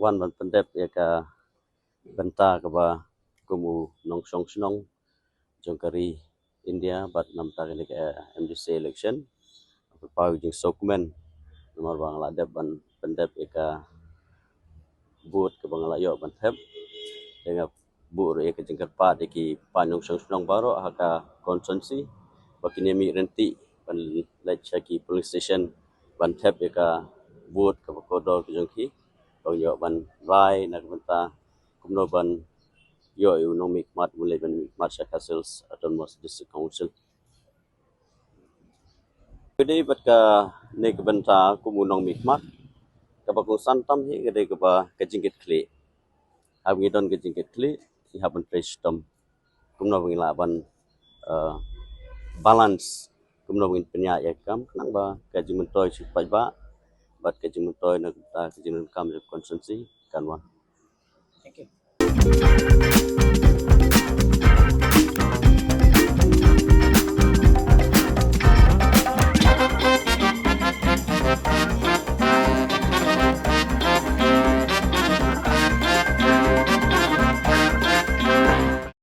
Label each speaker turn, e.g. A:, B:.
A: Wan ban pendep ya ka benta ka ba kumu nong song snong jongkari India bat nam ta ke MDC election pau jing sokmen nomor bang la dep ban pendep ya ka but ke bang la yo ban thep dengan bu ya ke jengkar pa de ki pa nong song snong baro ha ka konsumsi bakini mi renti ban lech ki police station ban thep ya ka but ke kodol ke jongki bang yo ban rai nak benta kumno ban yo nong mikmat mulai ban mikmat Castles Autonomous District Council. Jadi bat ka ne ke benta kumunong mikmat ka ba kung santam hi gede ke ba ke jingkit kli. Ha ngidon ke jingkit kli si ha ban fresh tom. Kumno bangila ban balance kumno bangin penya ya kam nang ba ka jimentoy si ba bat ka jimentoy nak ta ka jimen kam konsumsi kanwa.
B: Thank you.